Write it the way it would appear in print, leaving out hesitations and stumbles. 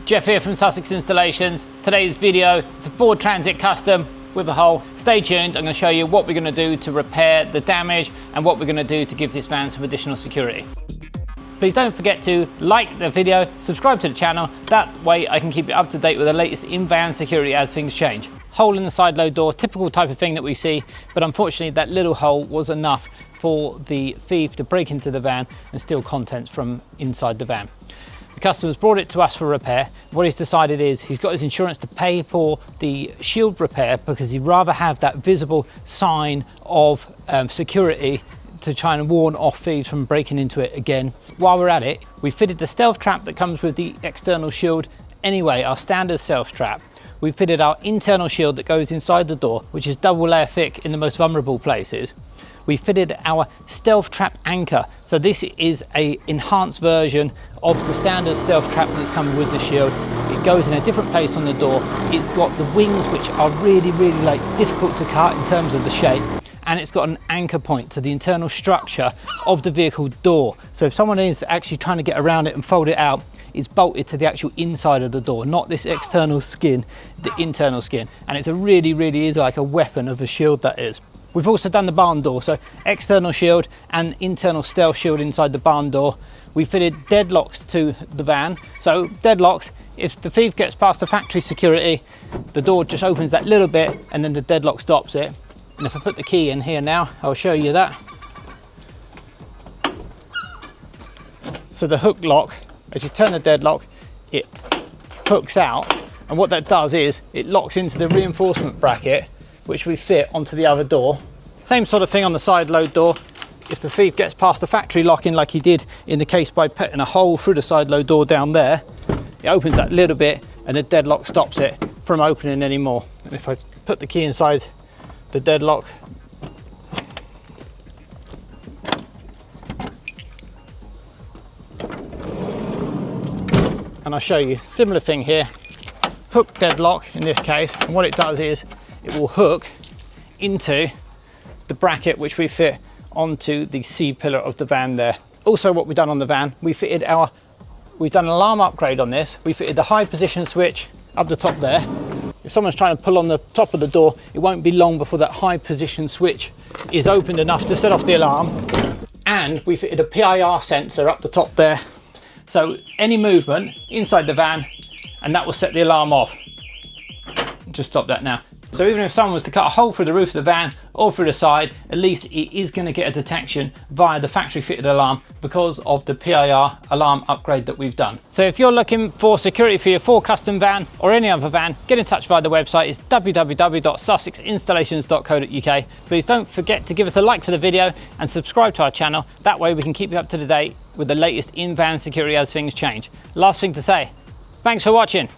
Jeff here from Sussex Installations. Today's video is a Ford Transit Custom with a hole. Stay tuned, I'm going to show you what we're going to do to repair the damage and what we're going to do to give this van some additional security. Please don't forget to like the video, subscribe to the channel, that way I can keep you up to date with the latest in-van security as things change. Hole in the side load door, typical type of thing that we see, but unfortunately that little hole was enough for the thief to break into the van and steal contents from inside the van. The customer's brought it to us for repair. What he's decided is he's got his insurance to pay for the shield repair because he'd rather have that visible sign of security to try and warn off thieves from breaking into it again. While we're at it, we fitted the stealth trap that comes with the external shield anyway, our standard stealth trap. We fitted our internal shield that goes inside the door, which is double layer thick in the most vulnerable places. We fitted our stealth trap anchor. So this is a enhanced version of the standard stealth trap that's coming with the shield. It goes in a different place on the door. It's got the wings, which are really difficult to cut in terms of the shape. And it's got an anchor point to the internal structure of the vehicle door. So if someone is actually trying to get around it and fold it out, it's bolted to the actual inside of the door, not this external skin, the internal skin. And it's really is like a weapon of a shield, that is. We've also done the barn door, so external shield and internal stealth shield inside the barn door. We fitted deadlocks to the van. So deadlocks, if the thief gets past the factory security, the door just opens that little bit and then the deadlock stops it. And if I put the key in here now, I'll show you that. So the hook lock, as you turn the deadlock, it hooks out. And what that does is it locks into the reinforcement bracket, which we fit onto the other door. Same sort of thing on the side load door. If the thief gets past the factory lock-in like he did in the case by putting a hole through the side load door down there, it opens that little bit and the deadlock stops it from opening anymore. And if I put the key inside the deadlock, and I'll show you, similar thing here, hook deadlock in this case, and what it does is it will hook into the bracket which we fit onto the C pillar of the van there. Also what we've done on the van, we've done an alarm upgrade on this. We fitted the high position switch up the top there. If someone's trying to pull on the top of the door, it won't be long before that high position switch is opened enough to set off the alarm. And we fitted a PIR sensor up the top there. So any movement inside the van, and that will set the alarm off. Just stop that now. So even if someone was to cut a hole through the roof of the van or through the side, at least it is going to get a detection via the factory fitted alarm because of the PIR alarm upgrade that we've done. So if you're looking for security for your Ford custom van or any other van, get in touch via the website. It's www.sussexinstallations.co.uk. Please don't forget to give us a like for the video and subscribe to our channel. That way we can keep you up to date with the latest in-van security as things change. Last thing to say, thanks for watching.